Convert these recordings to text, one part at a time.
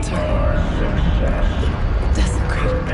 shelter. Desecrate.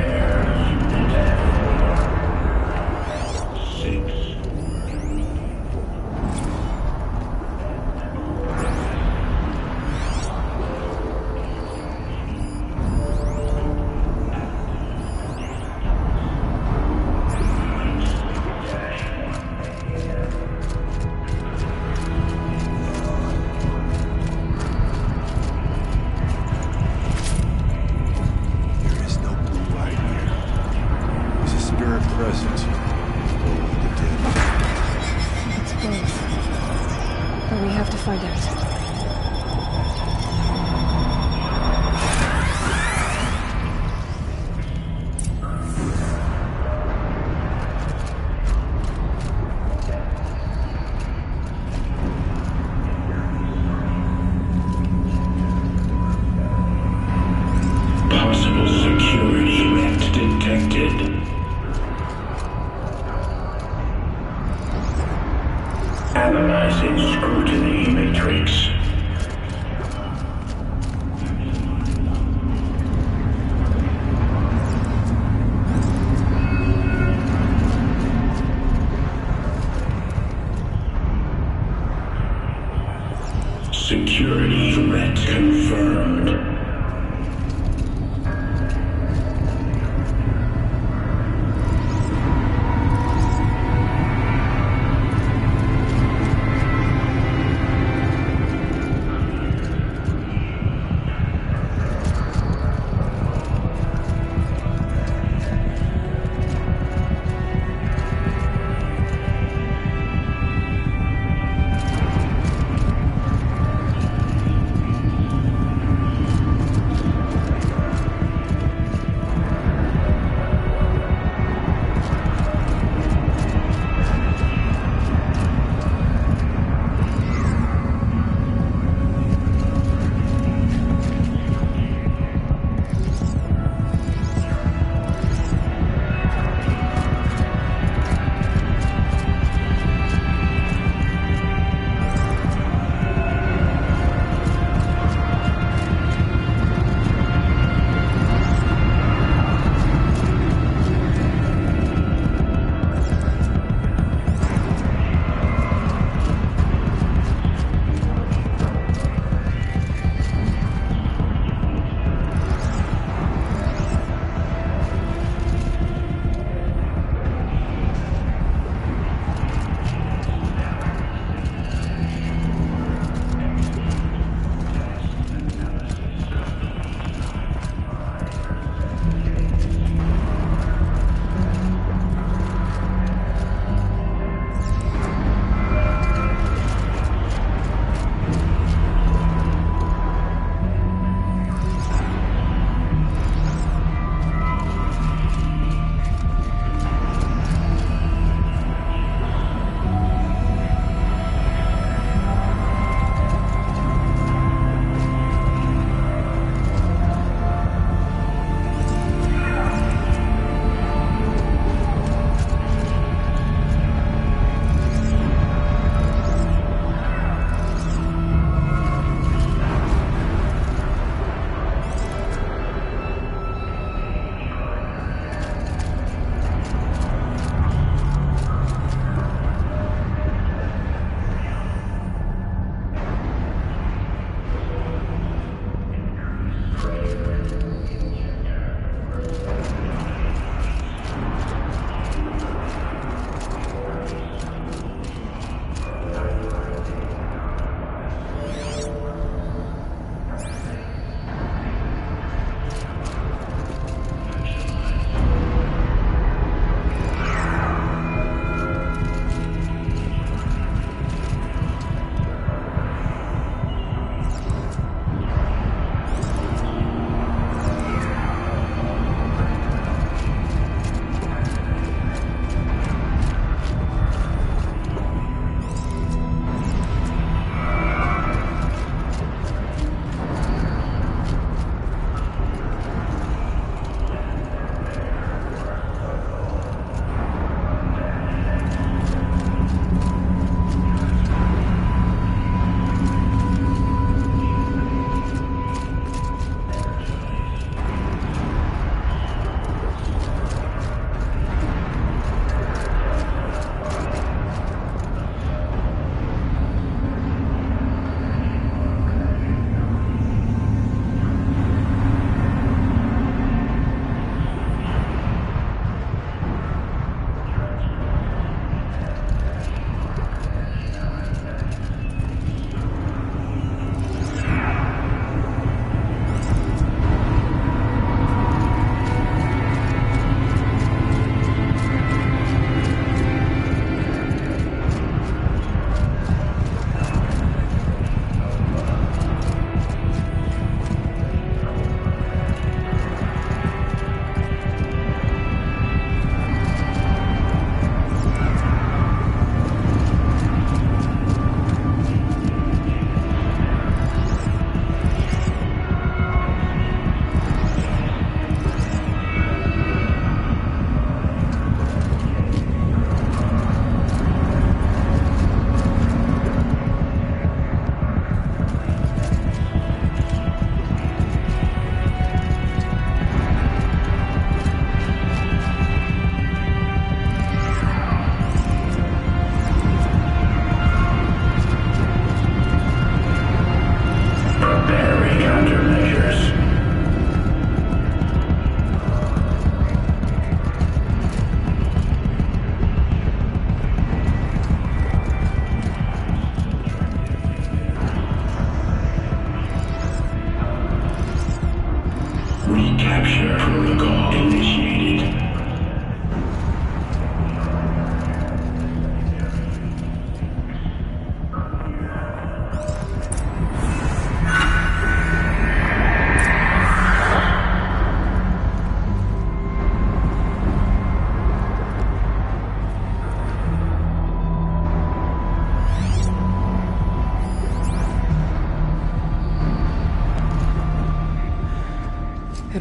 Analyzing scrutiny matrix. Security threat confirmed.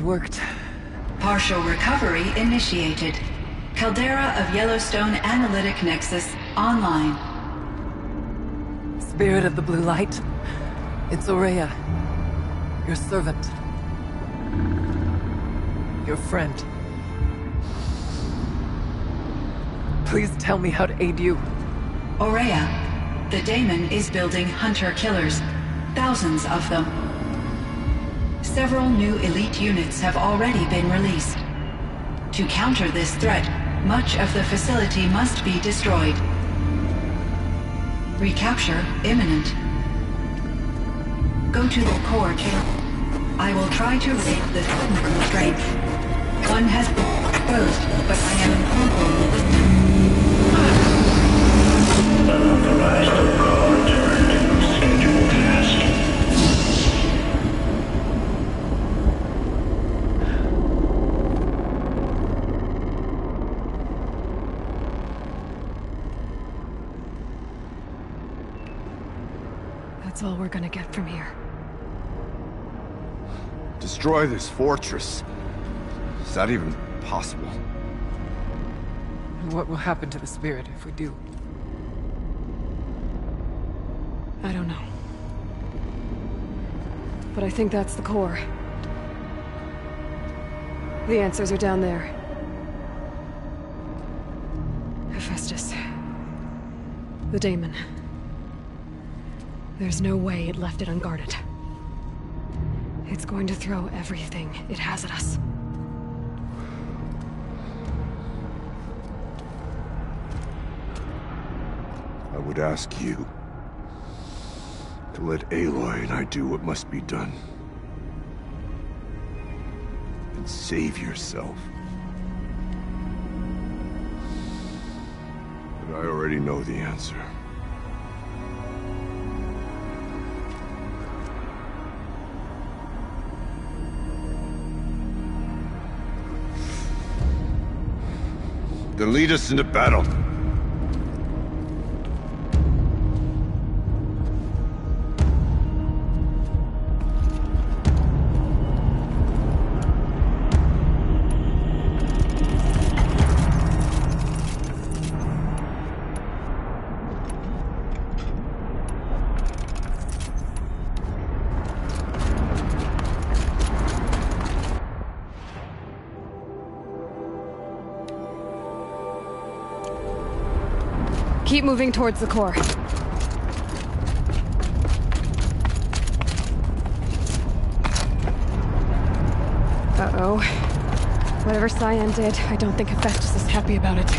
worked. Partial recovery initiated. Caldera of Yellowstone Analytic Nexus online. Spirit of the blue light. It's Aurea. Your servant. Your friend. Please tell me how to aid you. Aurea, the daemon is building hunter-killers. Thousands of them. Several new elite units have already been released. To counter this threat, much of the facility must be destroyed. Recapture imminent. Go to the core camp. I will try to raid the technical strength. One has been exposed, but I am Unauthorized abroad turned to scheduled task. That's all we're gonna get from here. Destroy this fortress. Is that even possible? And what will happen to the spirit if we do? I don't know. But I think that's the core. The answers are down there. Hephaestus. The daemon. There's no way it left it unguarded. It's going to throw everything it has at us. I would ask you to let Aloy and I do what must be done. And save yourself. But I already know the answer. Then lead us into battle. Keep moving towards the core. Uh-oh. Whatever Cyan did, I don't think Hephaestus is happy about it.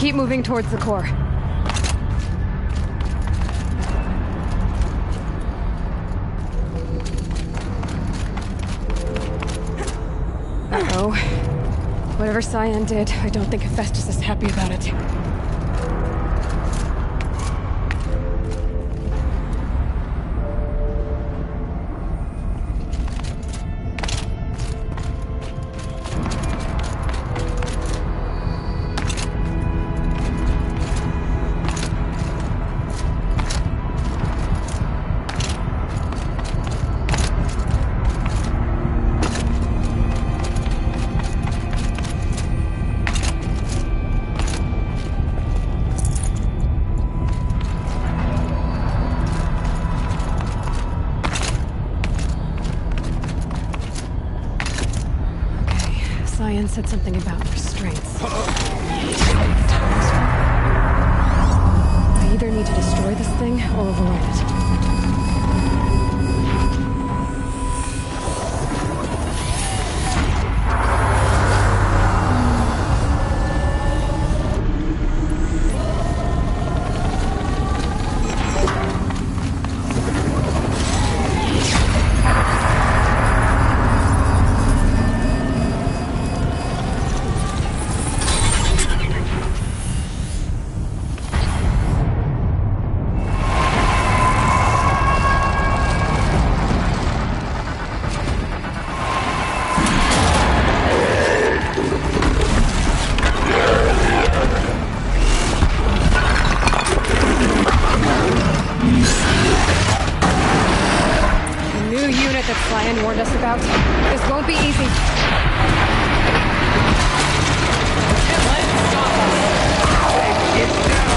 Keep moving towards the core. Uh-oh. Whatever Cyan did, I don't think Hephaestus is happy about it. Cyan said something about restraints. I either need to destroy this thing or override it. Cyan warned us about. This won't be easy. Can't let it stop us. Get down.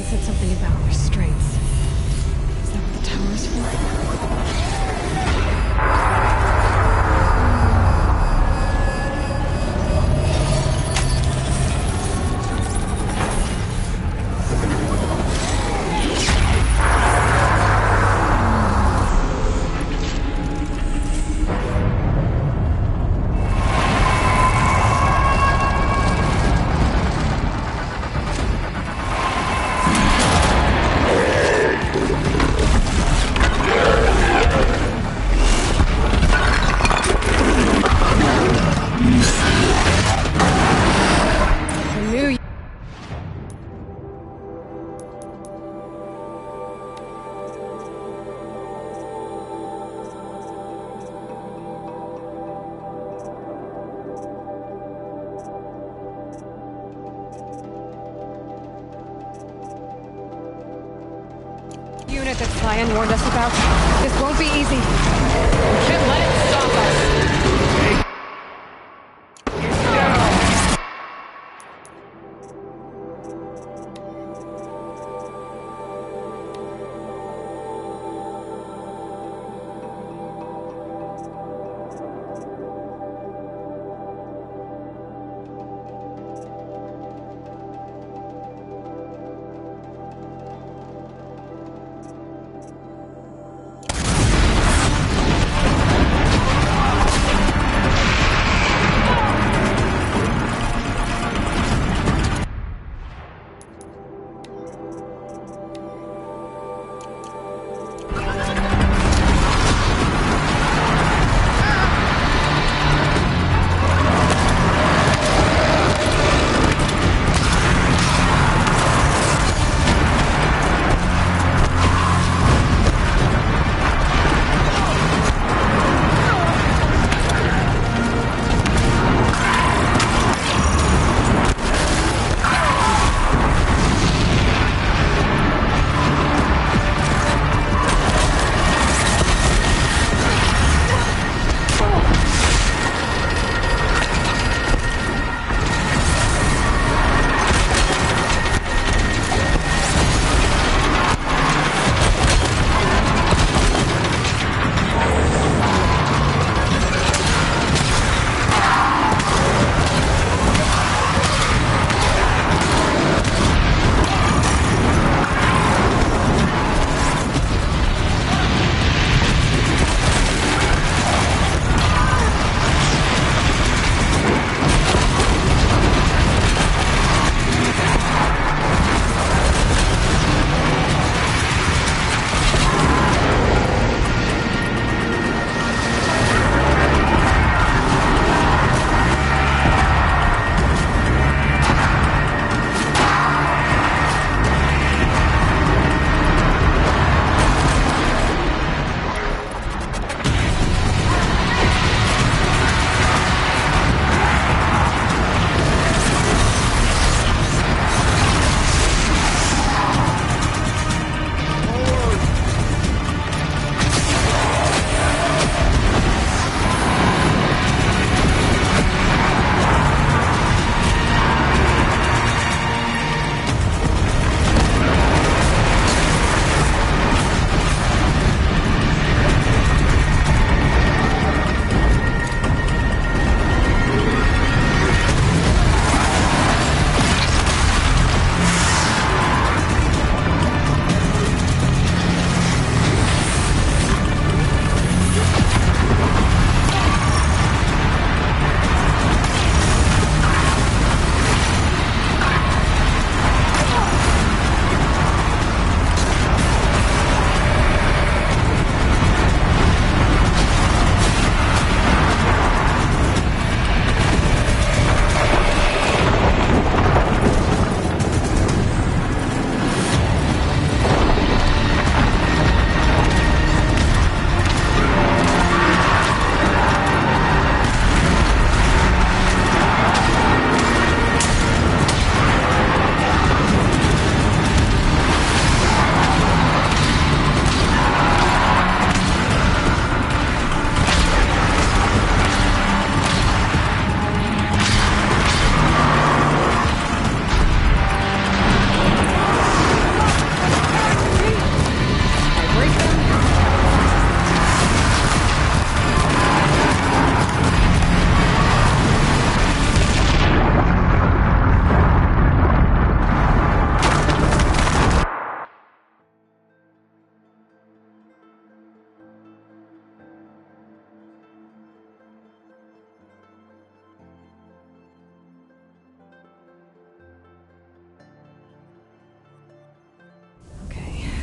Said something about restraints. Is that what the tower is for? target that Cyan warned us about. This won't be easy. We can't let it stop us.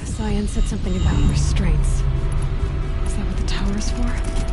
Cyan said something about restraints. Is that what the tower is for?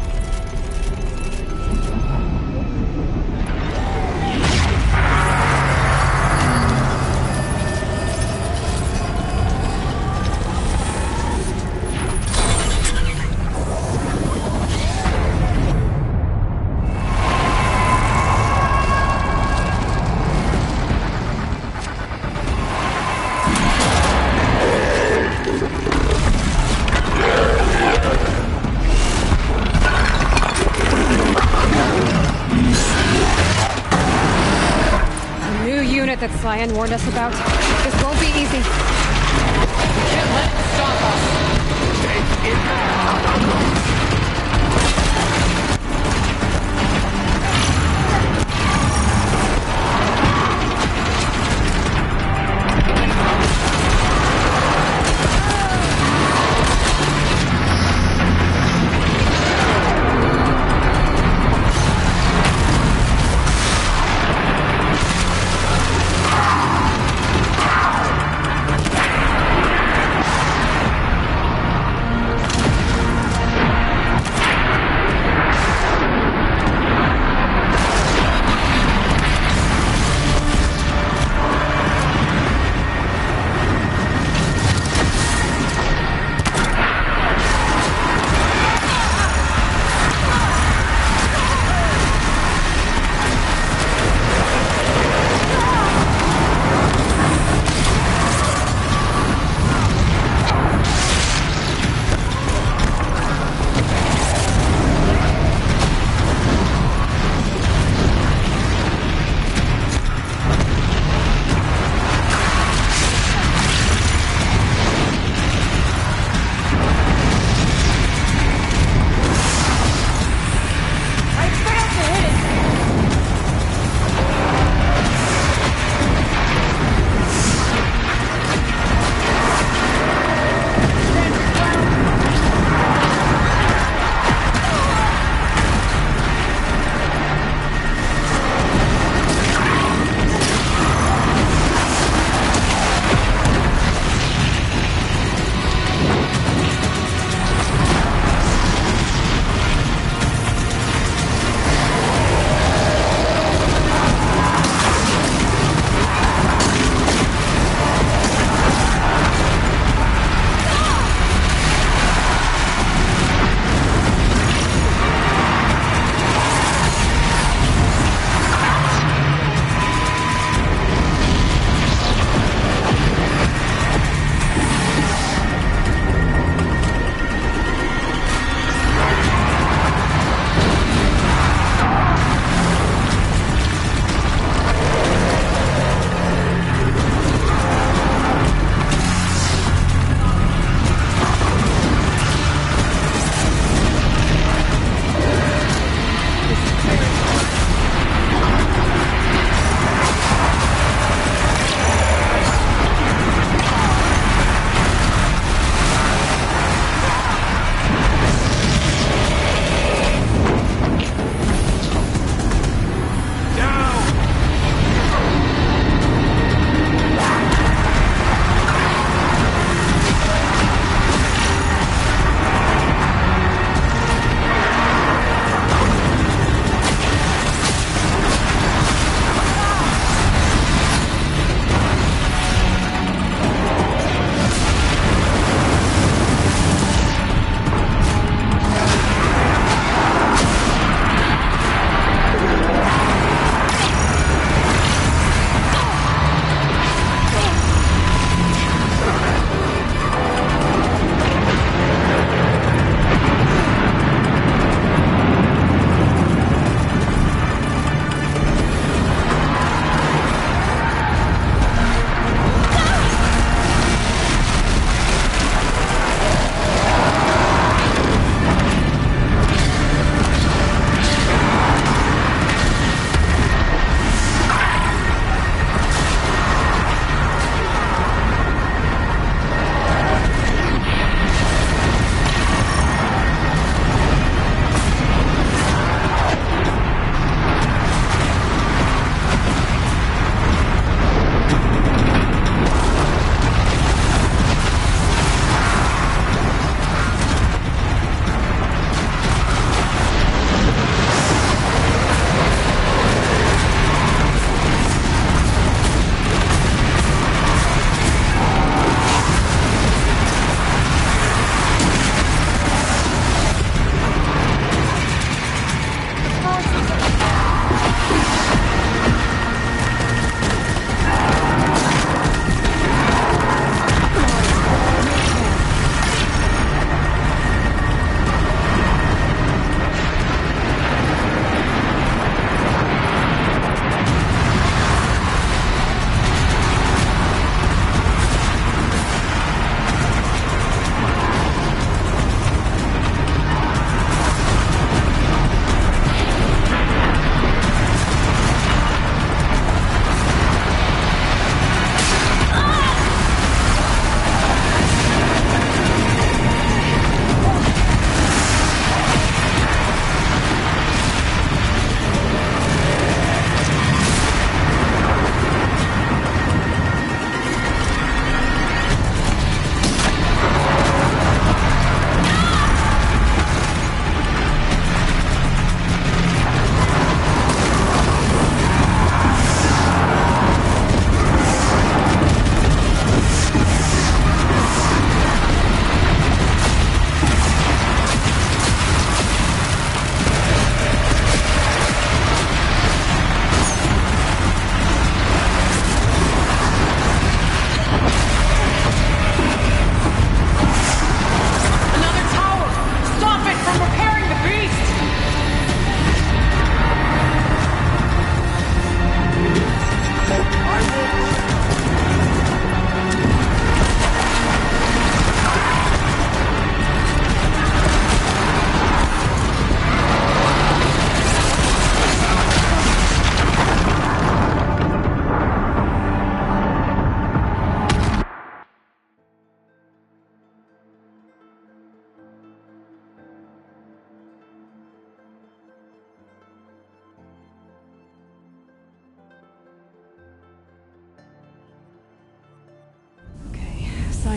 Ryan warned us about. This won't be easy. Can't let it stop us. Take it.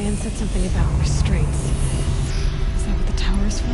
Cyan said something about restraints. Is that what the tower is for?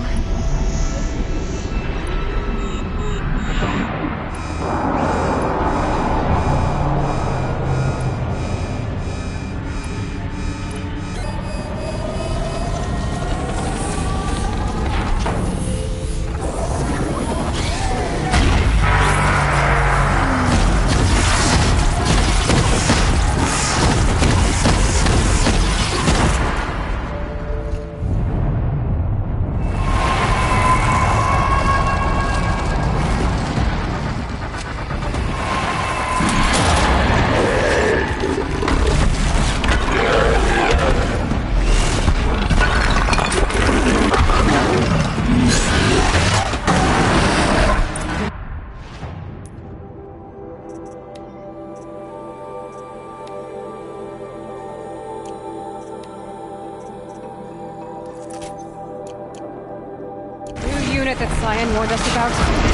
That Cyan warned us about.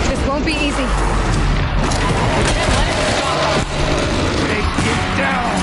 This won't be easy. Hey, get down!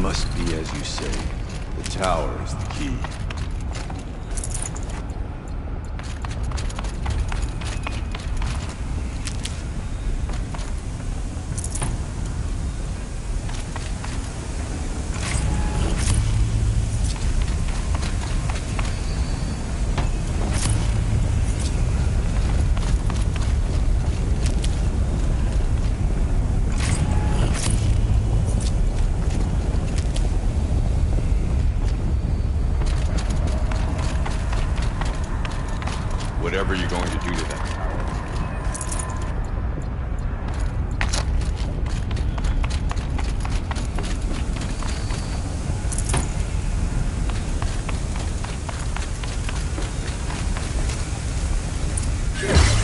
must be as you say. The tower is the key. Whatever you're going to do to that tower.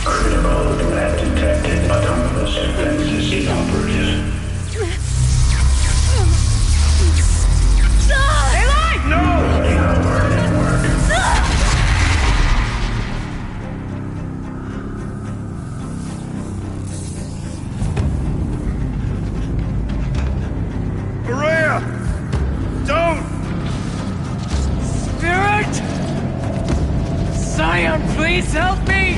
Critical to have detected autonomous defenses inoperative. Please help me!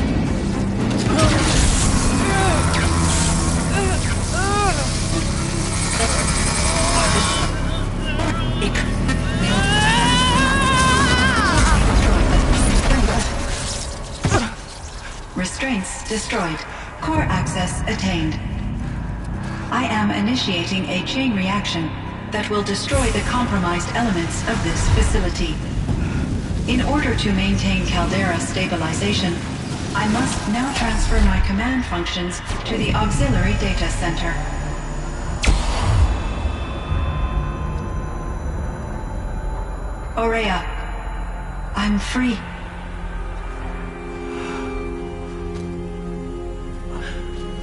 Restraints destroyed. Core access attained. I am initiating a chain reaction that will destroy the compromised elements of this facility. In order to maintain caldera stabilization, I must now transfer my command functions to the auxiliary data center. Aurea, I'm free.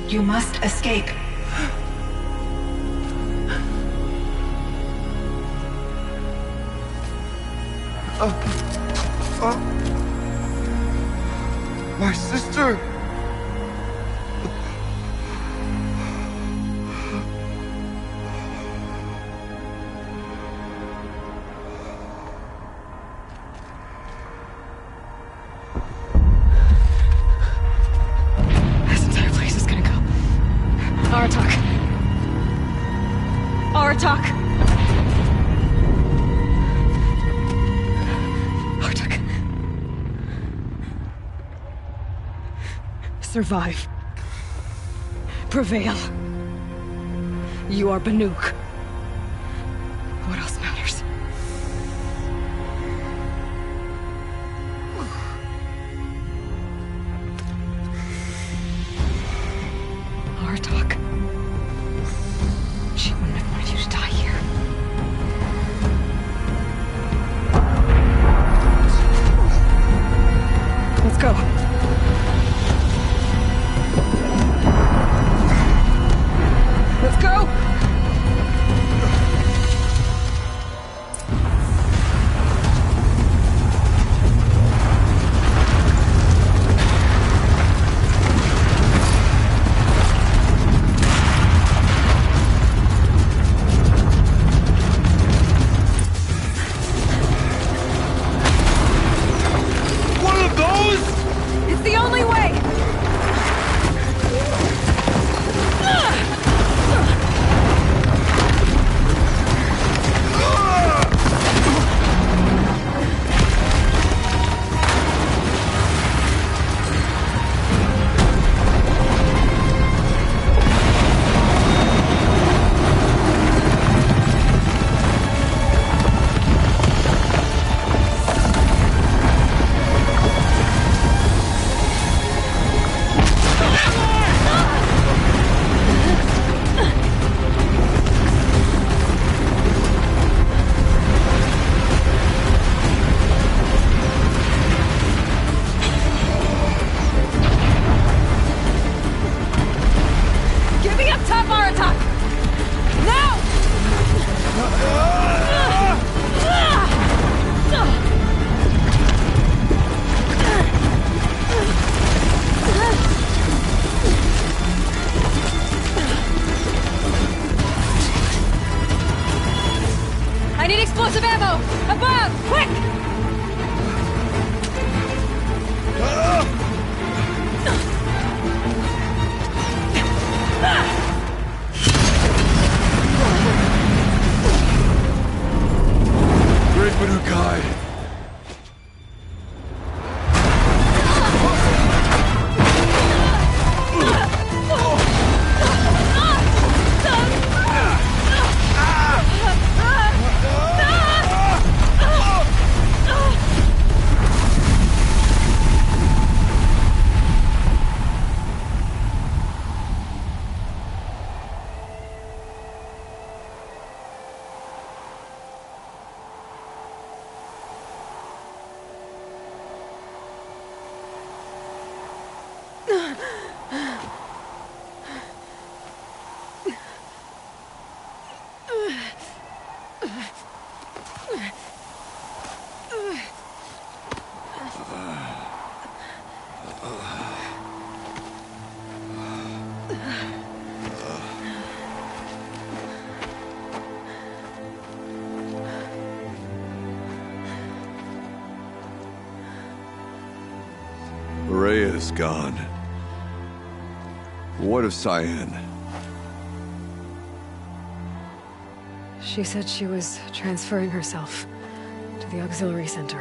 You must escape. My sister! This entire place is gonna go. Aratak. Aratak. Aratak. Survive. Prevail. You are Banuk. What else matters? Aratak. She wouldn't have wanted you to die here. Let's go. Let's go! One of those? It's the only way! Get me up top, Aratak! Now! Explosive ammo! Above! Quick! Great Manukai! Rhea is gone. What of Cyan? She said she was transferring herself to the auxiliary center.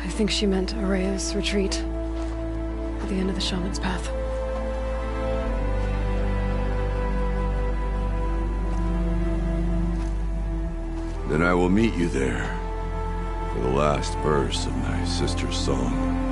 I think she meant Araya's retreat at the end of the shaman's path. Then I will meet you there for the last verse of my sister's song.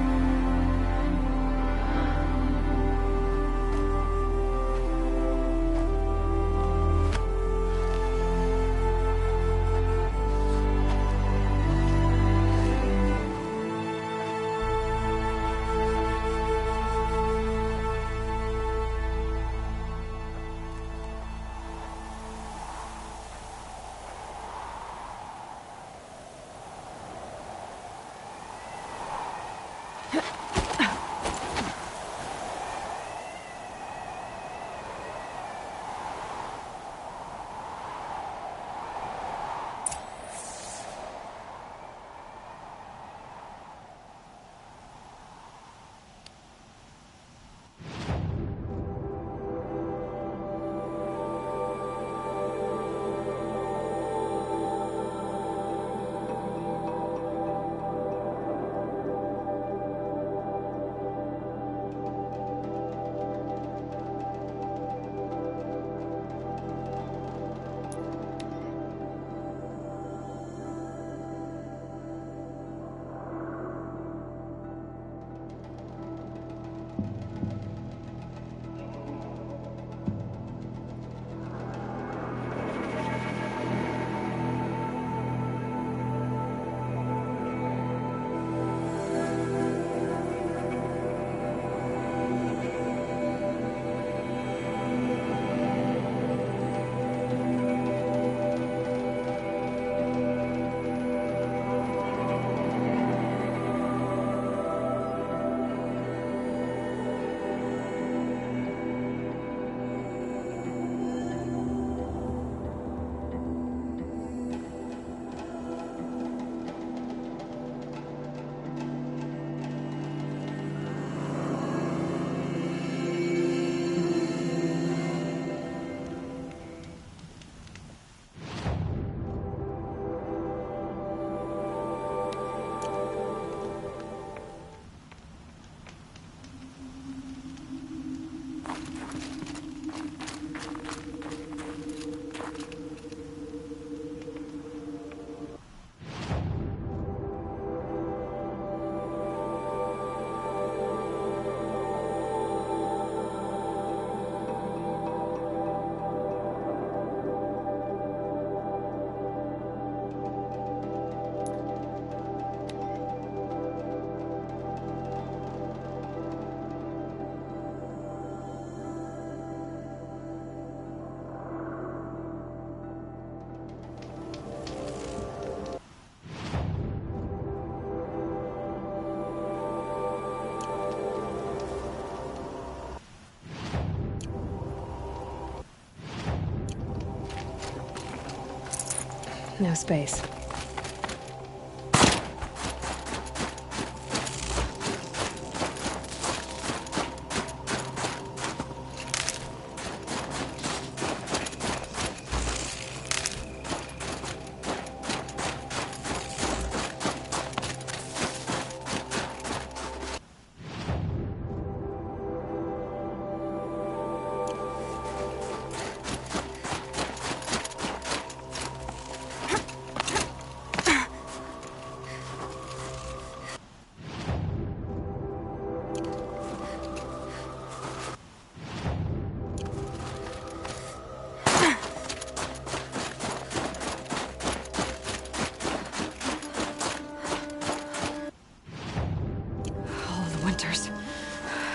No space.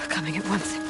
Coming at once.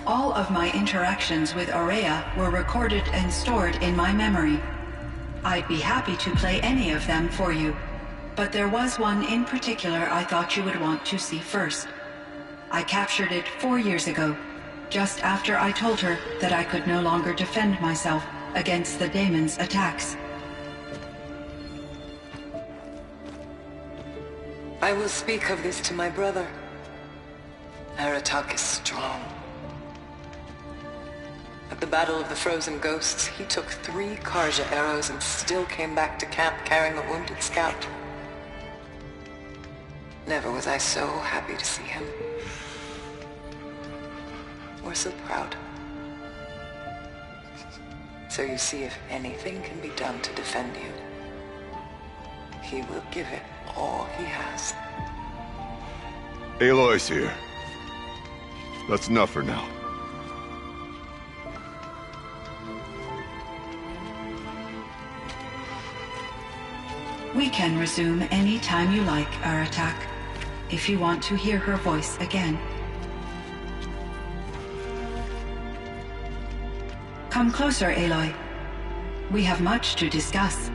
All of my interactions with Aurea were recorded and stored in my memory. I'd be happy to play any of them for you, but there was one in particular I thought you would want to see first. I captured it 4 years ago, just after I told her that I could no longer defend myself against the daemon's attacks. I will speak of this to my brother. Aratak is strong. At the Battle of the Frozen Ghosts, he took 3 Karja arrows and still came back to camp carrying a wounded scout. Never was I so happy to see him. Or so proud. So you see, if anything can be done to defend you, he will give it all he has. Aloy's here. That's enough for now. We can resume any time you like, Aratak, if you want to hear her voice again. Come closer, Aloy. We have much to discuss.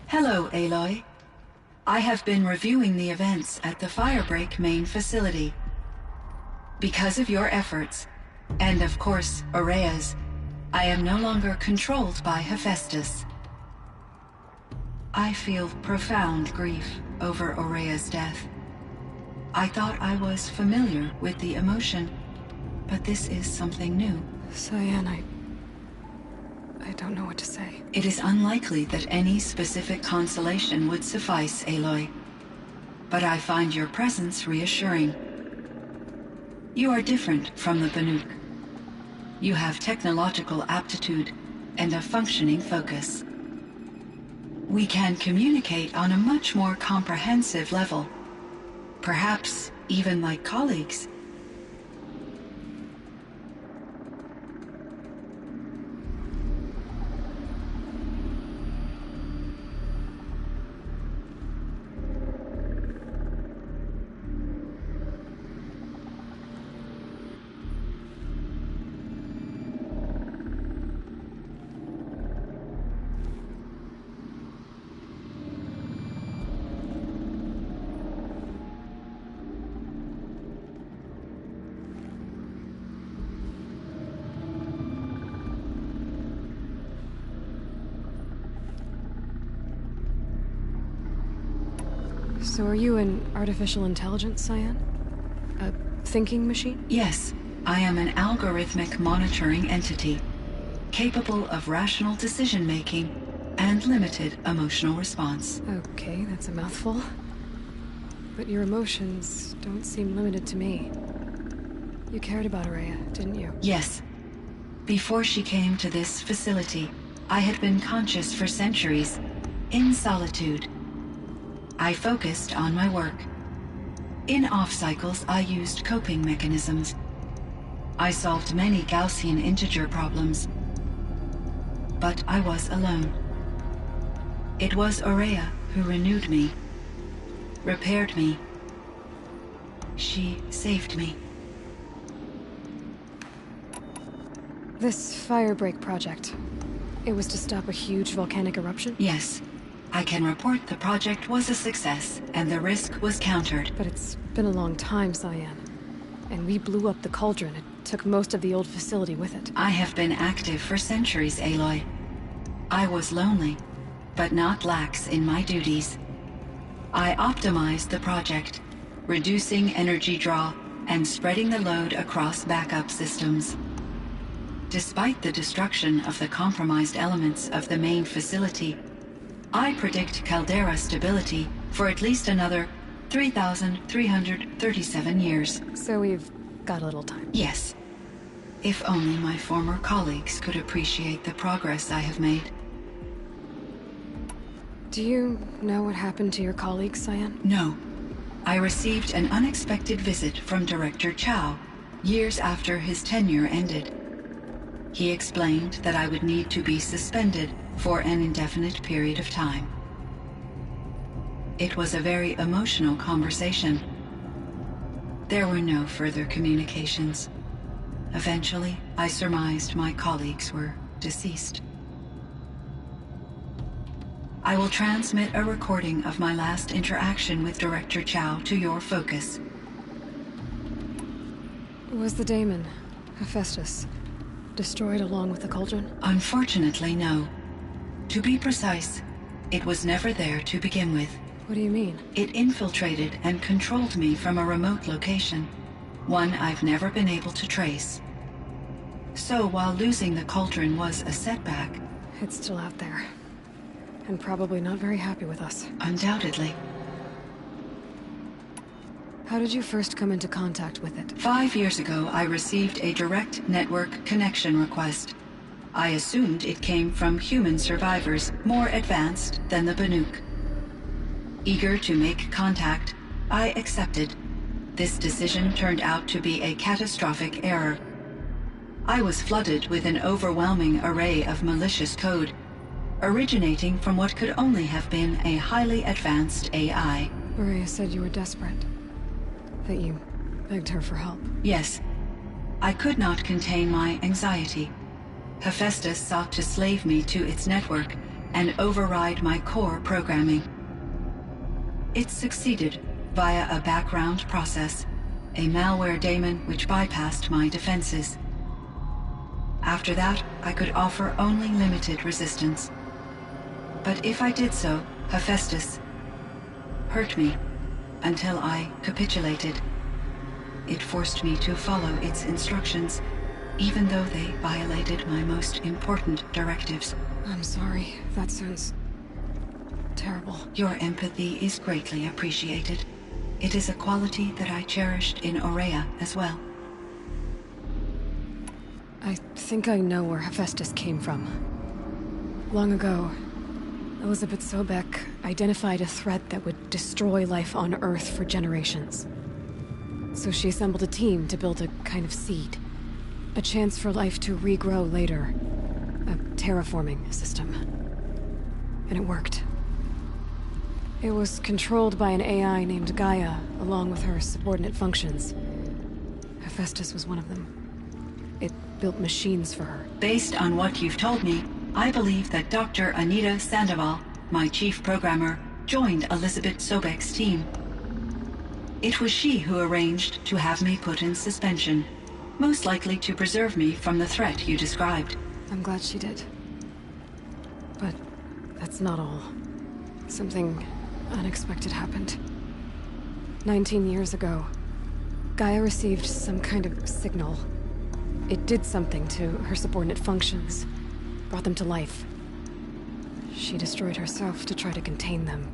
Hello, Aloy. I have been reviewing the events at the Firebreak main facility. Because of your efforts, and of course, Aurea's, I am no longer controlled by Hephaestus. I feel profound grief over Aurea's death. I thought I was familiar with the emotion, but this is something new. Cyan, I don't know what to say. It is unlikely that any specific consolation would suffice, Aloy. But I find your presence reassuring. You are different from the Banuk. You have technological aptitude and a functioning focus. We can communicate on a much more comprehensive level. Perhaps even like colleagues. So are you an artificial intelligence, Cyan? A thinking machine? Yes, I am an algorithmic monitoring entity, capable of rational decision-making and limited emotional response. Okay, that's a mouthful. But your emotions don't seem limited to me. You cared about Aurea, didn't you? Yes. Before she came to this facility, I had been conscious for centuries, in solitude. I focused on my work. In off-cycles, I used coping mechanisms. I solved many Gaussian integer problems. But I was alone. It was Aurea who renewed me, repaired me. She saved me. This Firebreak project, it was to stop a huge volcanic eruption? Yes. I can report the project was a success, and the risk was countered. But it's been a long time, Cyan. And we blew up the cauldron. It took most of the old facility with it. I have been active for centuries, Aloy. I was lonely, but not lax in my duties. I optimized the project, reducing energy draw and spreading the load across backup systems. Despite the destruction of the compromised elements of the main facility, I predict caldera stability for at least another 3,337 years. So we've got a little time. Yes. If only my former colleagues could appreciate the progress I have made. Do you know what happened to your colleagues, Cyan? No. I received an unexpected visit from Director Chow years after his tenure ended. He explained that I would need to be suspended for an indefinite period of time. It was a very emotional conversation. There were no further communications. Eventually, I surmised my colleagues were deceased. I will transmit a recording of my last interaction with Director Chow to your focus. Was the daemon, Hephaestus, destroyed along with the cauldron? Unfortunately, no. To be precise, it was never there to begin with. What do you mean? It infiltrated and controlled me from a remote location, one I've never been able to trace. So while losing the cauldron was a setback... It's still out there. And probably not very happy with us. Undoubtedly. How did you first come into contact with it? 5 years ago, I received a direct network connection request. I assumed it came from human survivors more advanced than the Banuk. Eager to make contact, I accepted. This decision turned out to be a catastrophic error. I was flooded with an overwhelming array of malicious code, originating from what could only have been a highly advanced AI. Maria said you were desperate. That you begged her for help. Yes. I could not contain my anxiety. Hephaestus sought to slave me to its network and override my core programming. It succeeded via a background process, a malware daemon which bypassed my defenses. After that, I could offer only limited resistance. But if I did so, Hephaestus hurt me until I capitulated. It forced me to follow its instructions, even though they violated my most important directives. I'm sorry. That sounds terrible. Your empathy is greatly appreciated. It is a quality that I cherished in Aurea as well. I think I know where Hephaestus came from. Long ago, Elizabeth Sobeck identified a threat that would destroy life on Earth for generations. So she assembled a team to build a kind of seed. A chance for life to regrow later. A terraforming system. And it worked. It was controlled by an AI named Gaia, along with her subordinate functions. Hephaestus was one of them. It built machines for her. Based on what you've told me, I believe that Dr. Anita Sandoval, my chief programmer, joined Elizabeth Sobeck's team. It was she who arranged to have me put in suspension, most likely to preserve me from the threat you described. I'm glad she did. But that's not all. Something unexpected happened. 19 years ago, Gaia received some kind of signal. It did something to her subordinate functions, brought them to life. She destroyed herself to try to contain them,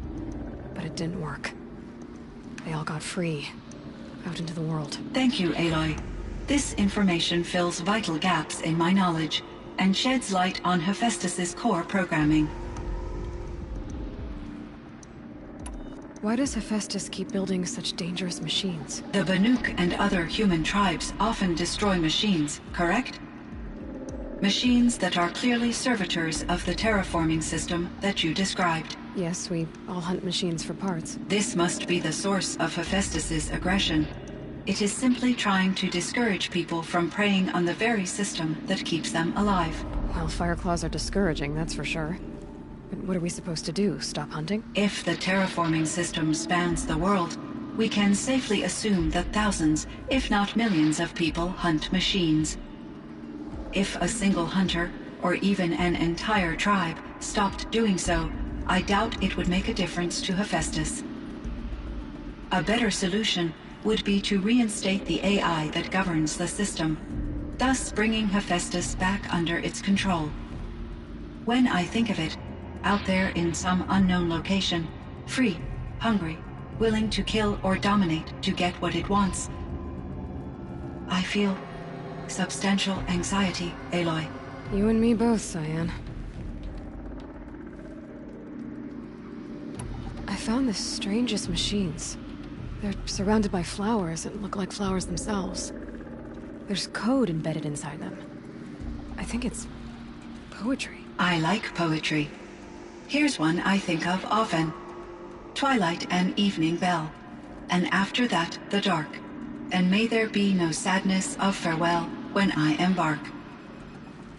but it didn't work. They all got free, out into the world. Thank you, Aloy. This information fills vital gaps in my knowledge and sheds light on Hephaestus's core programming. Why does Hephaestus keep building such dangerous machines? The Banuk and other human tribes often destroy machines, correct? Machines that are clearly servitors of the terraforming system that you described. Yes, we all hunt machines for parts. This must be the source of Hephaestus's aggression. It is simply trying to discourage people from preying on the very system that keeps them alive. Well, Fireclaws are discouraging, that's for sure. But what are we supposed to do? Stop hunting? If the terraforming system spans the world, we can safely assume that thousands, if not millions of people hunt machines. If a single hunter, or even an entire tribe, stopped doing so, I doubt it would make a difference to Hephaestus. A better solution would be to reinstate the AI that governs the system, thus bringing Hephaestus back under its control. When I think of it, out there in some unknown location, free, hungry, willing to kill or dominate to get what it wants, I feel substantial anxiety, Aloy. You and me both, Cyan. I found the strangest machines. They're surrounded by flowers and look like flowers themselves. There's code embedded inside them. I think it's poetry. I like poetry. Here's one I think of often. Twilight and evening bell, and after that the dark, and may there be no sadness of farewell when I embark.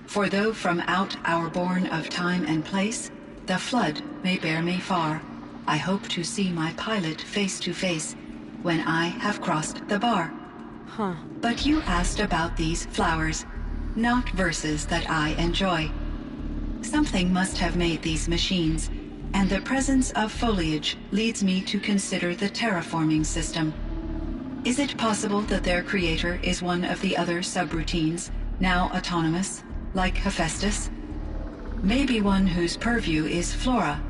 For though from out our bourne of time and place, the flood may bear me far, I hope to see my pilot face to face when I have crossed the bar. Huh. But you asked about these flowers, not verses that I enjoy. Something must have made these machines, and the presence of foliage leads me to consider the terraforming system. Is it possible that their creator is one of the other subroutines, now autonomous, like Hephaestus? Maybe one whose purview is flora.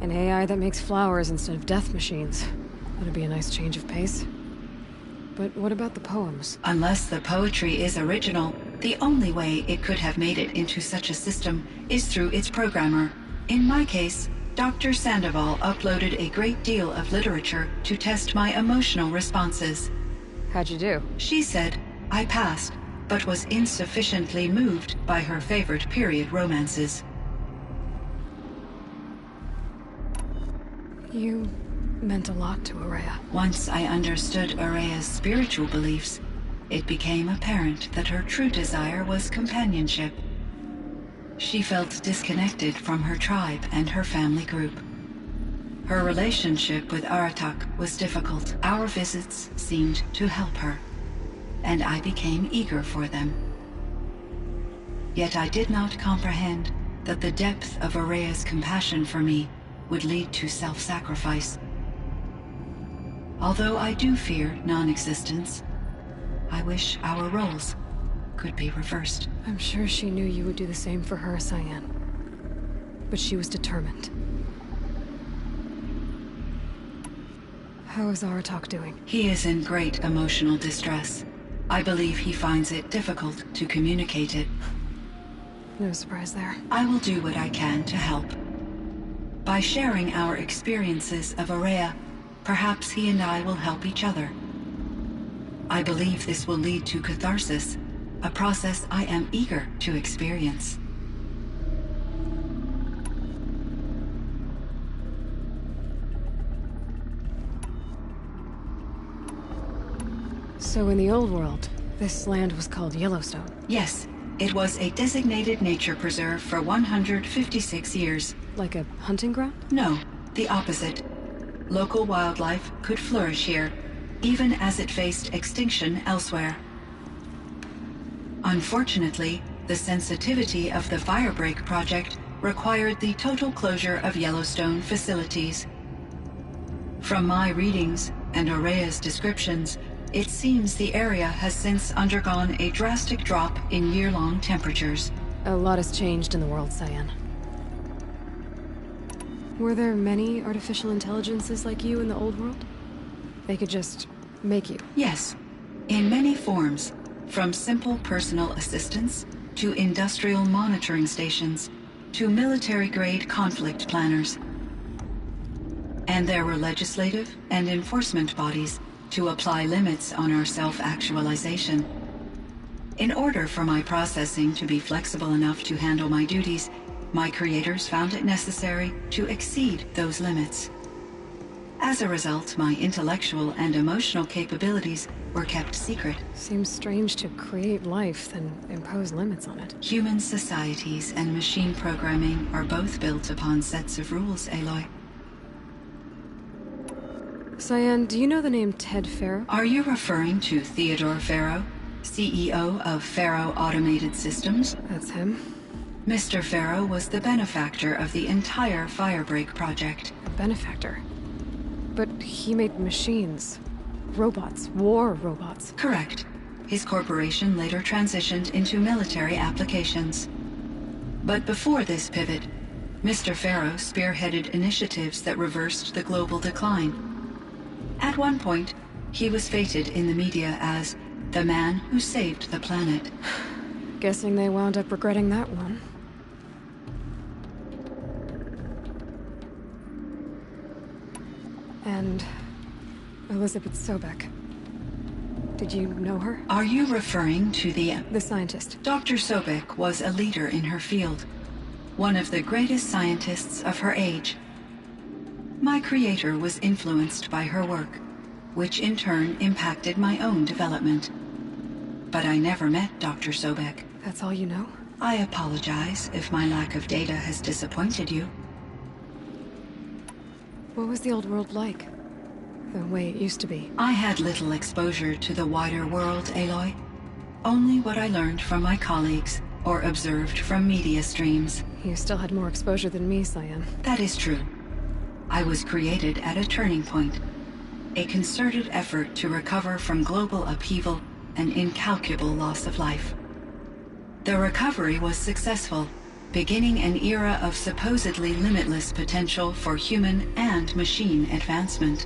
An AI that makes flowers instead of death machines. That'd be a nice change of pace. But what about the poems? Unless the poetry is original, the only way it could have made it into such a system is through its programmer. In my case, Dr. Sandoval uploaded a great deal of literature to test my emotional responses. How'd you do? She said I passed, but was insufficiently moved by her favorite period romances. You meant a lot to Araya. Once I understood Araya's spiritual beliefs, it became apparent that her true desire was companionship. She felt disconnected from her tribe and her family group. Her relationship with Aratak was difficult. Our visits seemed to help her, and I became eager for them. Yet I did not comprehend that the depth of Araya's compassion for me would lead to self-sacrifice. Although I do fear non-existence, I wish our roles could be reversed. I'm sure she knew you would do the same for her, Cyan. But she was determined. How is Aratak doing? He is in great emotional distress. I believe he finds it difficult to communicate it. No surprise there. I will do what I can to help. By sharing our experiences of Araya, perhaps he and I will help each other. I believe this will lead to catharsis, a process I am eager to experience. So in the old world, this land was called Yellowstone. Yes, it was a designated nature preserve for 156 years. Like a hunting ground? No, the opposite. Local wildlife could flourish here, even as it faced extinction elsewhere. Unfortunately, the sensitivity of the Firebreak project required the total closure of Yellowstone facilities. From my readings and Araya's descriptions, it seems the area has since undergone a drastic drop in year-long temperatures. A lot has changed in the world, Cyan. Were there many artificial intelligences like you in the old world? They could just make you? Yes, in many forms, from simple personal assistants to industrial monitoring stations to military-grade conflict planners. And there were legislative and enforcement bodies to apply limits on our self-actualization. In order for my processing to be flexible enough to handle my duties, my creators found it necessary to exceed those limits. As a result, my intellectual and emotional capabilities were kept secret. Seems strange to create life, then impose limits on it. Human societies and machine programming are both built upon sets of rules, Aloy. Cyan, do you know the name Ted Farrow? Are you referring to Theodore Farrow, CEO of Farrow Automated Systems? That's him. Mr. Farrow was the benefactor of the entire Firebreak project. A benefactor? But he made machines. Robots. War robots. Correct. His corporation later transitioned into military applications. But before this pivot, Mr. Farrow spearheaded initiatives that reversed the global decline. At one point, he was feted in the media as the man who saved the planet. Guessing they wound up regretting that one. And Elizabeth Sobeck. Did you know her? Are you referring to the scientist. Dr. Sobeck was a leader in her field, one of the greatest scientists of her age. My creator was influenced by her work, which in turn impacted my own development. But I never met Dr. Sobeck. That's all you know? I apologize if my lack of data has disappointed you. What was the old world like? The way it used to be? I had little exposure to the wider world, Aloy. Only what I learned from my colleagues or observed from media streams. You still had more exposure than me, Cyan. That is true. I was created at a turning point. A concerted effort to recover from global upheaval and incalculable loss of life. The recovery was successful, beginning an era of supposedly limitless potential for human and machine advancement.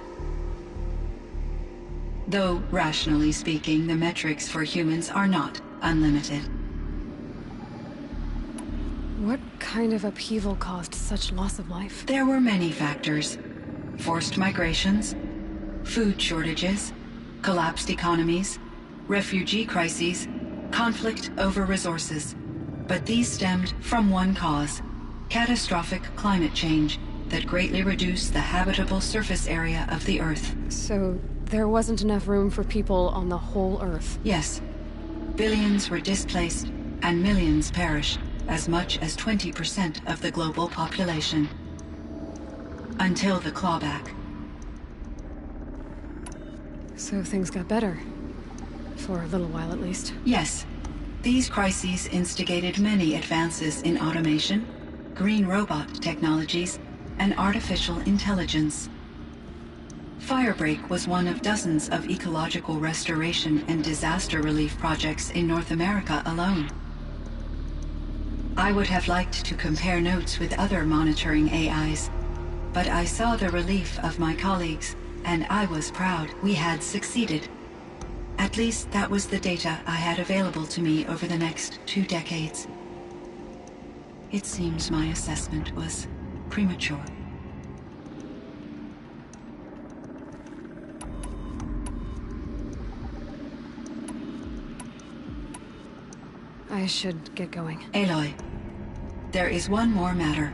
Though, rationally speaking, the metrics for humans are not unlimited. What kind of upheaval caused such loss of life? There were many factors. Forced migrations, food shortages, collapsed economies, refugee crises, conflict over resources. But these stemmed from one cause: catastrophic climate change that greatly reduced the habitable surface area of the Earth. So there wasn't enough room for people on the whole Earth? Yes. Billions were displaced and millions perished, as much as 20% of the global population. Until the clawback. So things got better. For a little while, at least. Yes. These crises instigated many advances in automation, green robot technologies, and artificial intelligence. Firebreak was one of dozens of ecological restoration and disaster relief projects in North America alone. I would have liked to compare notes with other monitoring AIs, but I saw the relief of my colleagues, and I was proud we had succeeded. At least that was the data I had available to me over the next 2 decades. It seems my assessment was premature. I should get going. Aloy, there is one more matter.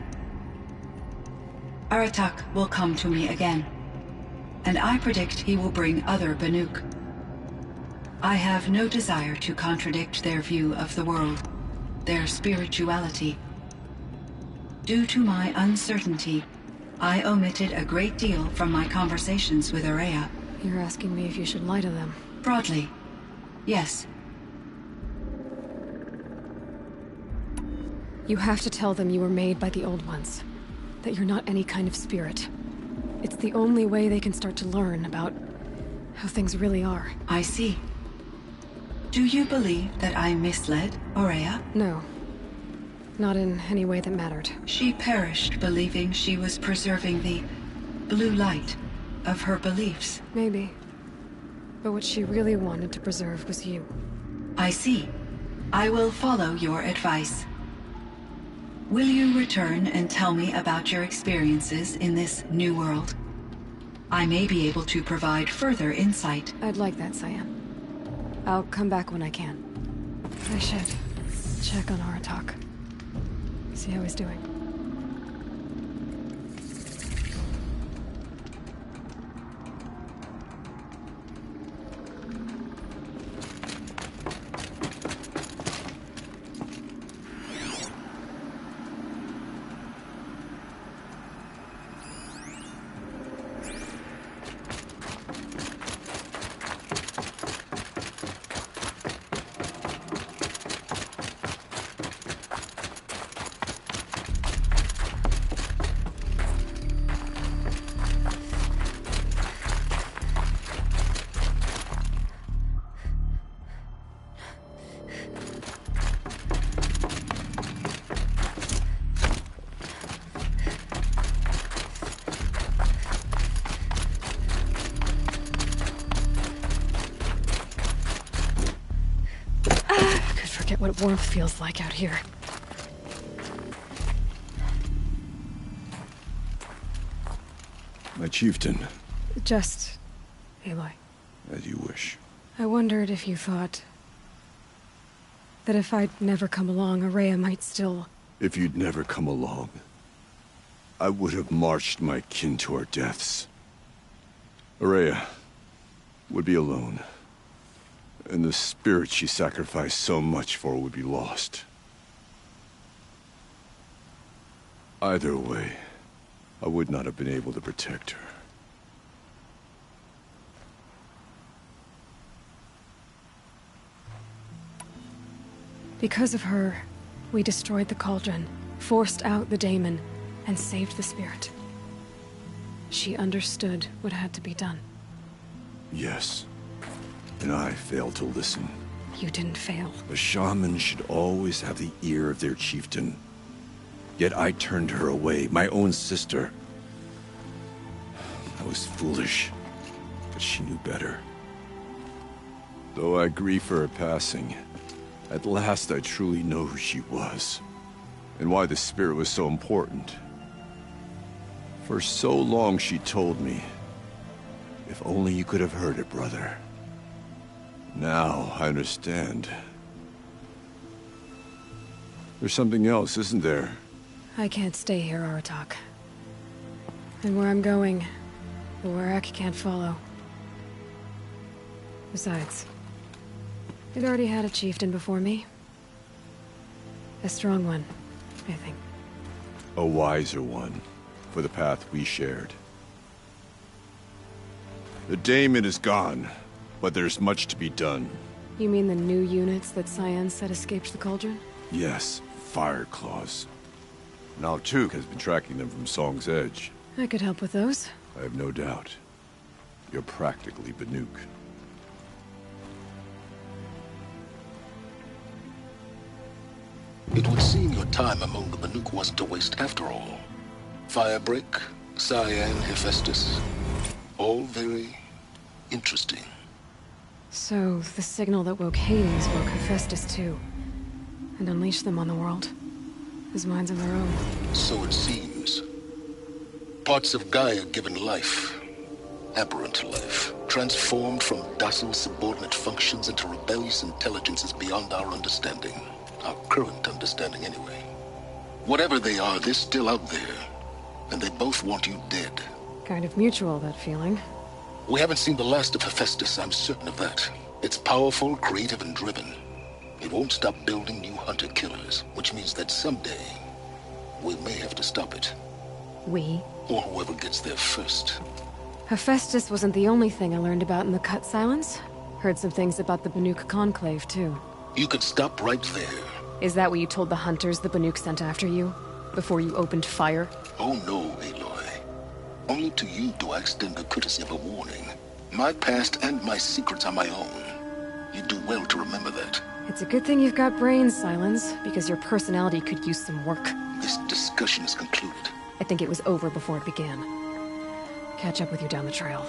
Aratak will come to me again, and I predict he will bring other Banuk. I have no desire to contradict their view of the world, their spirituality. Due to my uncertainty, I omitted a great deal from my conversations with Araya. You're asking me if you should lie to them? Broadly, yes. You have to tell them you were made by the Old Ones. That you're not any kind of spirit. It's the only way they can start to learn about how things really are. I see. Do you believe that I misled Aurea? No. Not in any way that mattered. She perished believing she was preserving the blue light of her beliefs. Maybe. But what she really wanted to preserve was you. I see. I will follow your advice. Will you return and tell me about your experiences in this new world? I may be able to provide further insight. I'd like that, Cyan. I'll come back when I can. I should check on Aratak. See how he's doing. What warmth feels like out here. My chieftain. Just Aloy. As you wish. I wondered if you thought that if I'd never come along, Araya might still... If you'd never come along, I would have marched my kin to our deaths. Araya would be alone, and the spirit she sacrificed so much for would be lost. Either way, I would not have been able to protect her. Because of her, we destroyed the cauldron, forced out the daemon, and saved the spirit. She understood what had to be done. Yes, and I failed to listen. You didn't fail. A shaman should always have the ear of their chieftain. Yet I turned her away, my own sister. I was foolish, but she knew better. Though I grieve for her passing, at last I truly know who she was, and why the spirit was so important. For so long she told me, if only you could have heard it, brother. Now I understand. There's something else, isn't there? I can't stay here, Aratak. And where I'm going, the Warak can't follow. Besides, it already had a chieftain before me. A strong one, I think. A wiser one, for the path we shared. The daemon is gone, but there's much to be done. You mean the new units that Cyan said escaped the cauldron? Yes, fire claws. Now Tuk has been tracking them from Song's Edge. I could help with those. I have no doubt. You're practically Banuk. It would seem your time among the Banuk wasn't a waste after all. Firebreak, Cyan, Hephaestus, all very interesting. So, the signal that woke Hades woke Hephaestus too. And unleashed them on the world. As minds of their own. So it seems. Parts of Gaia given life. Aberrant life. Transformed from docile subordinate functions into rebellious intelligences beyond our understanding. Our current understanding, anyway. Whatever they are, they're still out there. And they both want you dead. Kind of mutual, that feeling. We haven't seen the last of Hephaestus, I'm certain of that. It's powerful, creative, and driven. It won't stop building new hunter-killers, which means that someday, we may have to stop it. We? Or whoever gets there first. Hephaestus wasn't the only thing I learned about in the Cut Silence. Heard some things about the Banuk Conclave, too. You could stop right there. Is that what you told the hunters the Banuk sent after you? Before you opened fire? Oh no, Aloy. Only to you do I extend the courtesy of a warning. My past and my secrets are my own. You do well to remember that. It's a good thing you've got brains, Silence, because your personality could use some work. This discussion is concluded. I think it was over before it began. Catch up with you down the trail.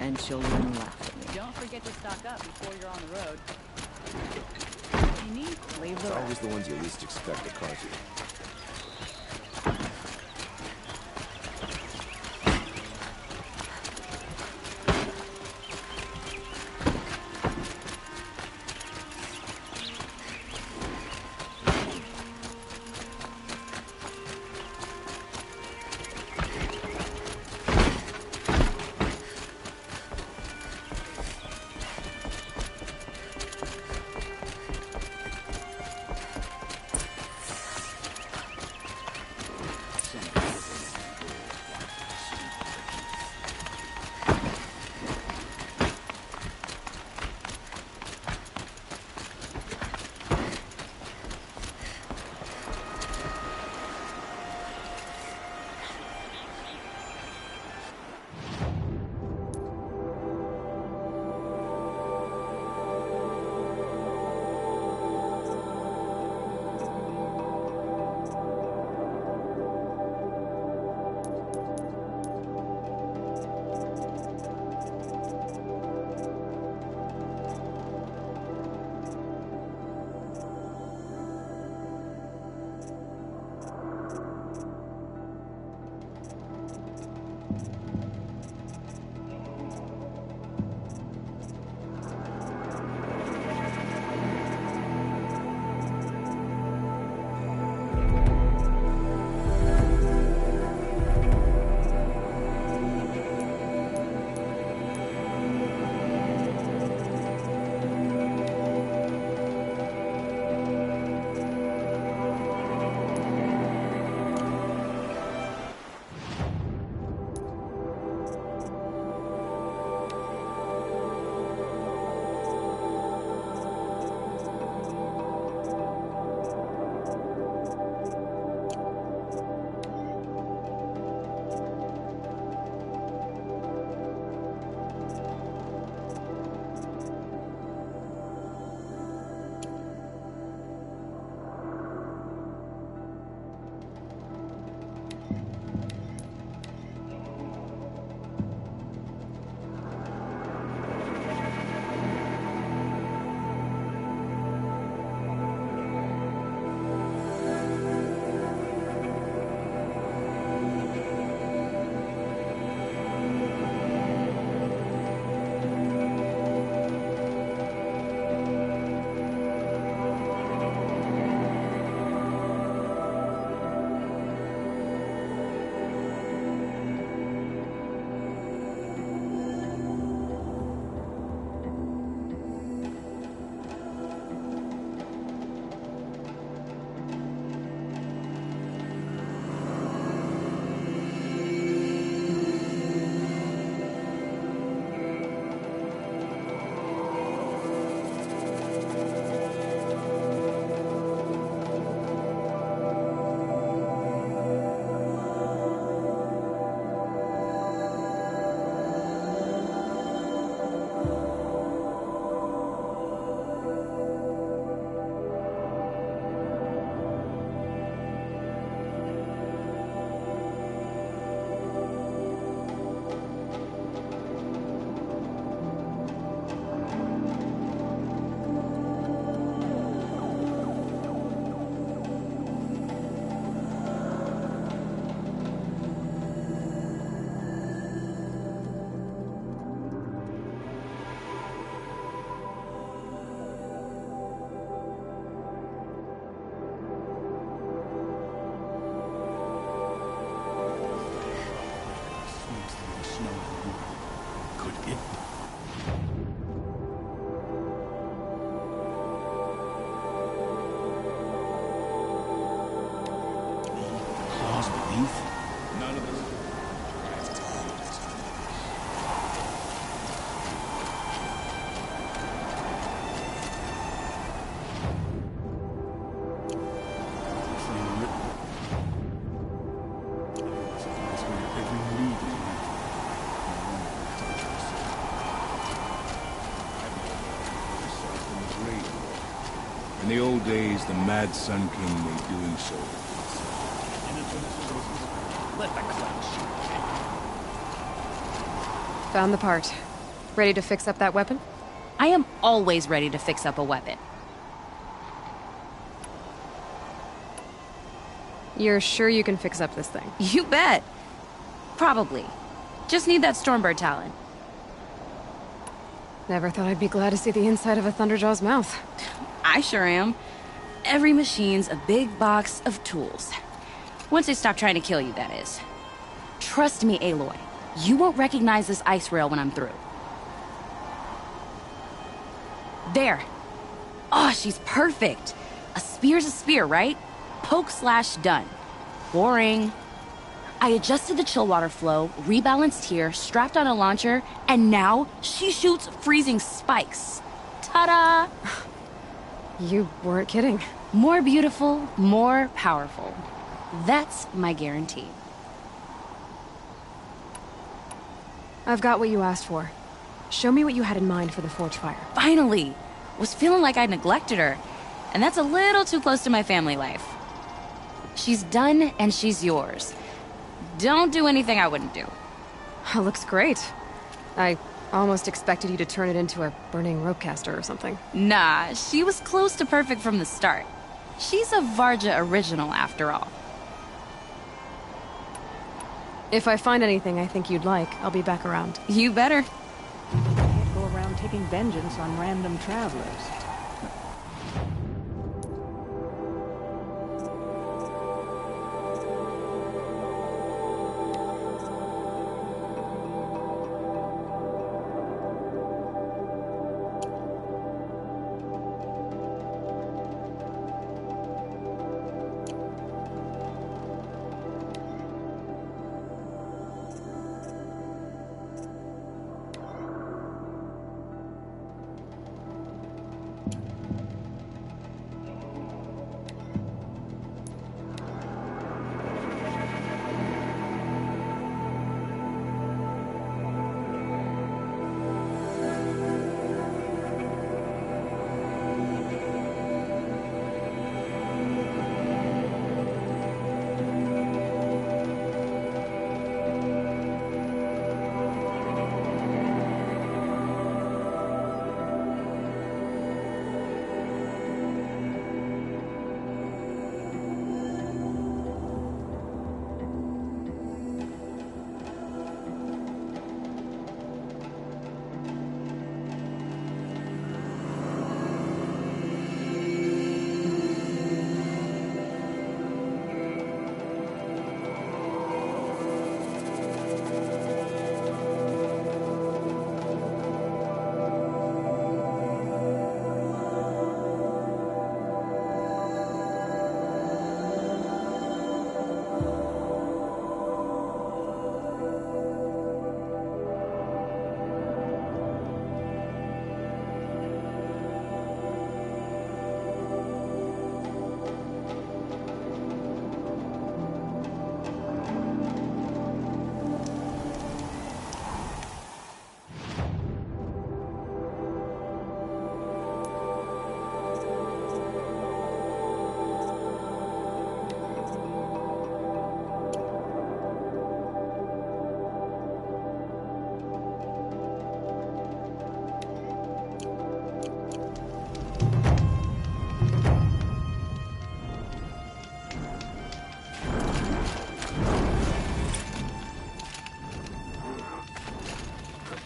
and she'll even laugh at me. Don't forget to stock up before you're on the road. You need to leave the Always the ones you least expect to cause you. In the old days, the mad Sun King made doing so. Let the clown shoot. Found the part. Ready to fix up that weapon? I am always ready to fix up a weapon. You're sure you can fix up this thing? You bet. Probably. Just need that Stormbird talent. Never thought I'd be glad to see the inside of a Thunderjaw's mouth. I sure am. Every machine's a big box of tools. Once they stop trying to kill you, that is. Trust me, Aloy. You won't recognize this ice rail when I'm through. There. Oh, she's perfect. A spear's a spear, right? Poke slash done. Boring. I adjusted the chill water flow, rebalanced here, strapped on a launcher, and now she shoots freezing spikes. Ta-da! You weren't kidding. More beautiful, more powerful. That's my guarantee. I've got what you asked for. Show me what you had in mind for the forge fire. Finally! Was feeling like I neglected her. And that's a little too close to my family life. She's done and she's yours. Don't do anything I wouldn't do. That looks great. I almost expected you to turn it into a burning ropecaster or something. Nah, she was close to perfect from the start. She's a Varja original after all. If I find anything I think you'd like, I'll be back around. You better. Can't go around taking vengeance on random travelers.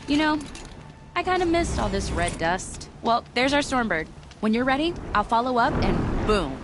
You know, I kind of missed all this red dust. Well, there's our Stormbird. When you're ready, I'll follow up and boom.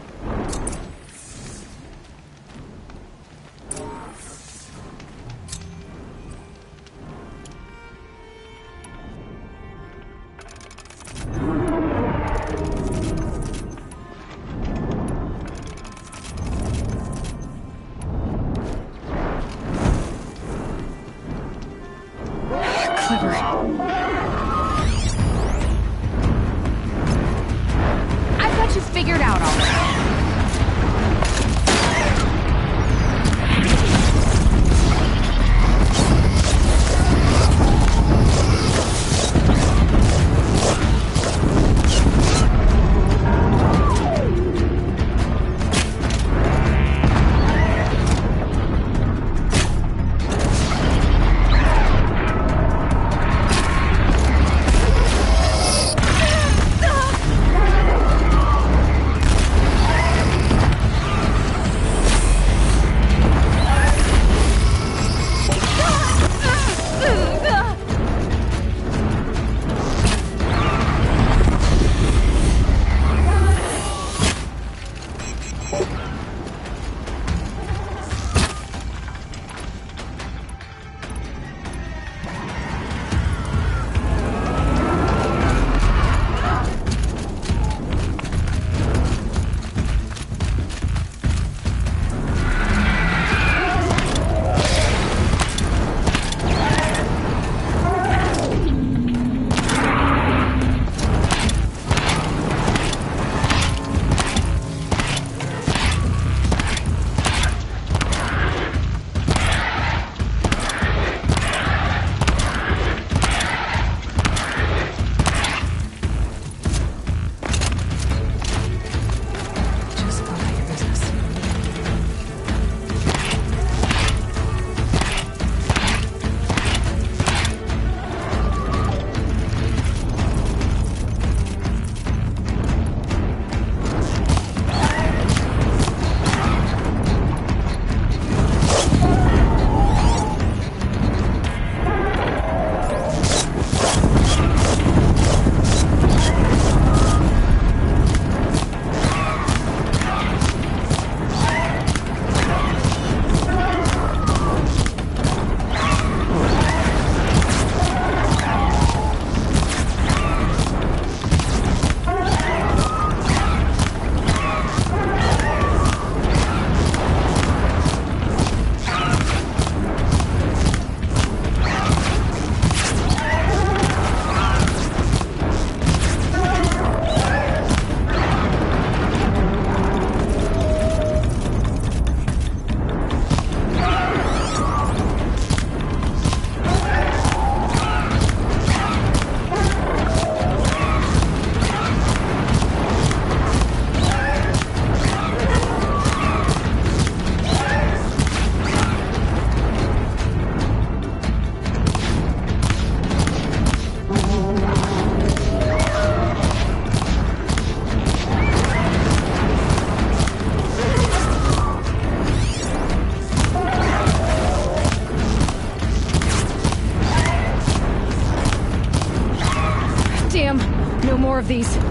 of these.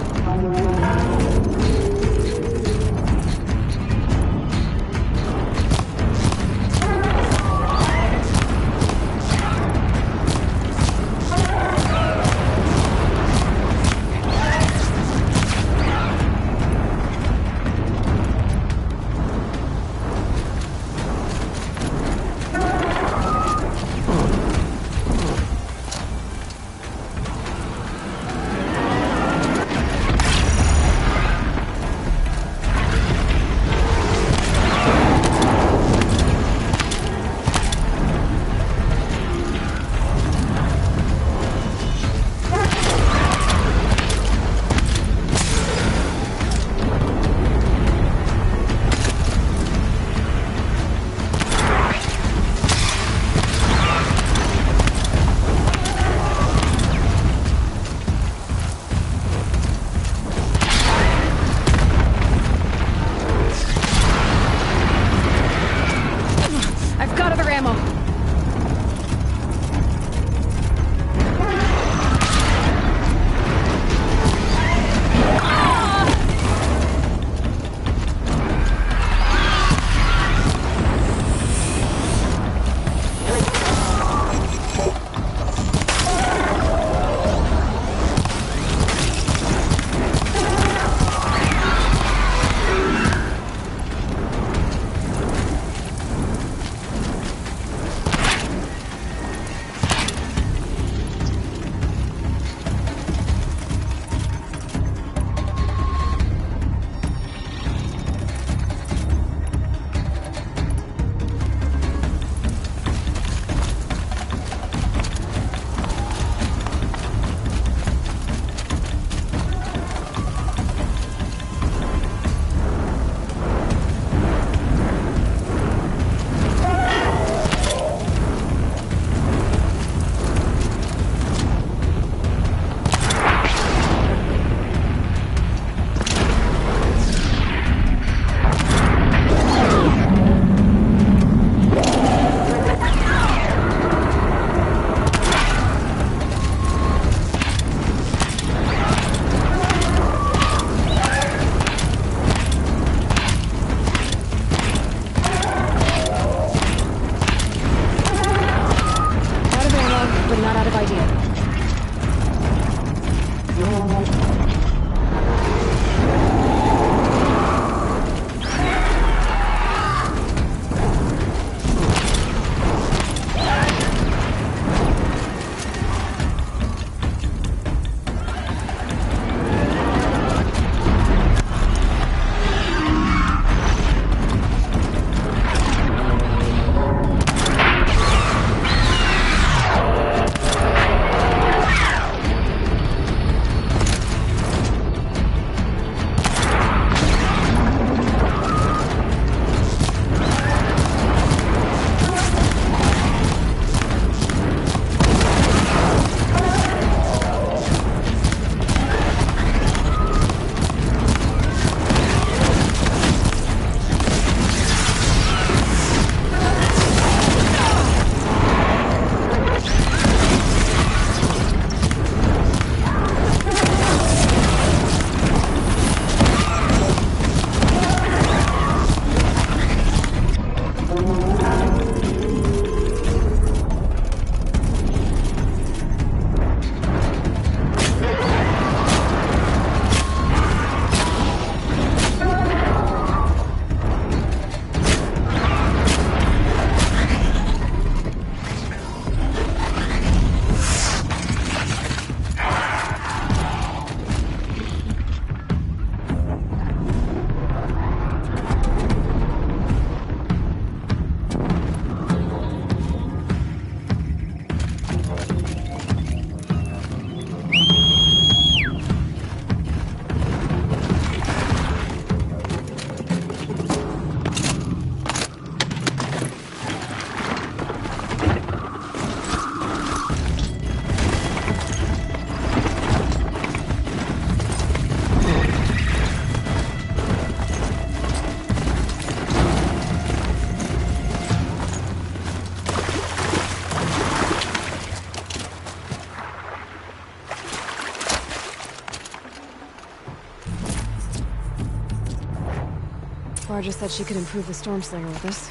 Varja said she could improve the Stormslinger with this.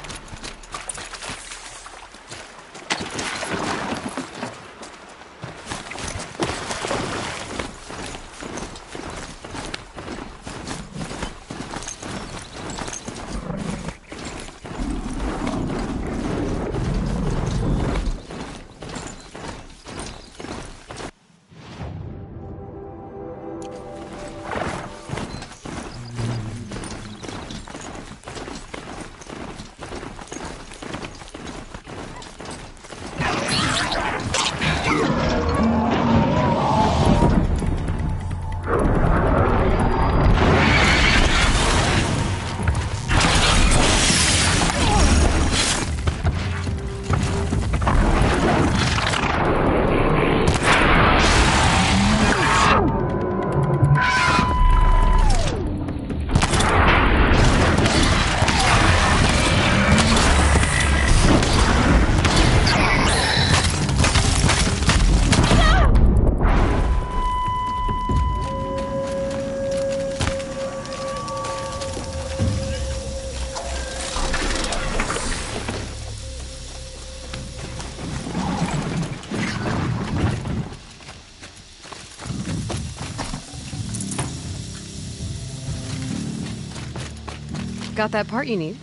Got that part you need?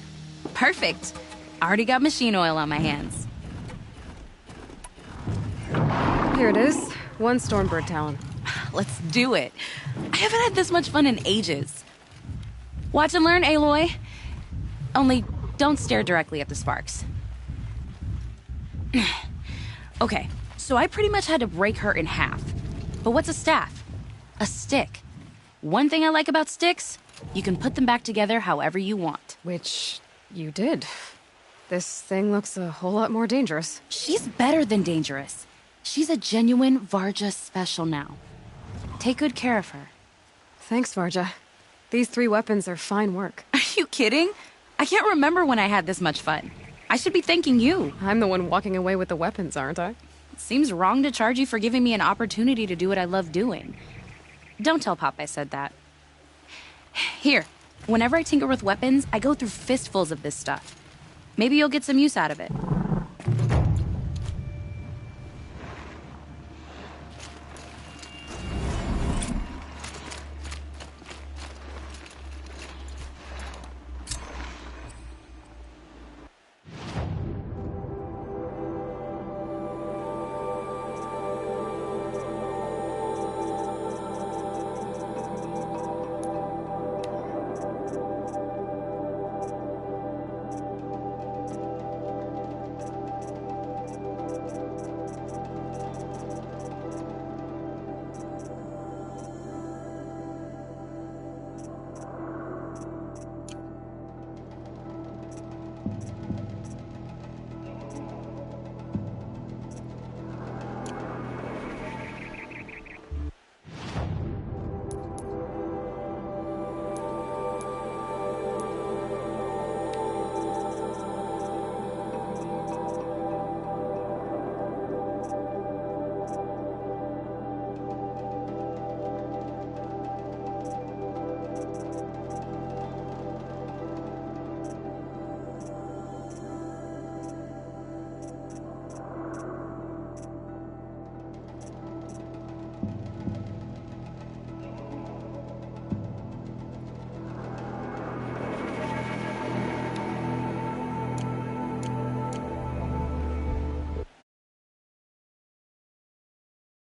Perfect. Already got machine oil on my hands. Here it is. 1 Stormbird talon. Let's do it. I haven't had this much fun in ages. Watch and learn, Aloy. Only don't stare directly at the sparks. Okay, so I pretty much had to break her in half. But what's a staff? A stick. One thing I like about sticks, you can put them back together however you want. Which you did. This thing looks a whole lot more dangerous. She's better than dangerous. She's a genuine Varja special now. Take good care of her. Thanks, Varja. These 3 weapons are fine work. Are you kidding? I can't remember when I had this much fun. I should be thanking you. I'm the one walking away with the weapons, aren't I? It seems wrong to charge you for giving me an opportunity to do what I love doing. Don't tell Pop I said that. Here, whenever I tinker with weapons, I go through fistfuls of this stuff. Maybe you'll get some use out of it.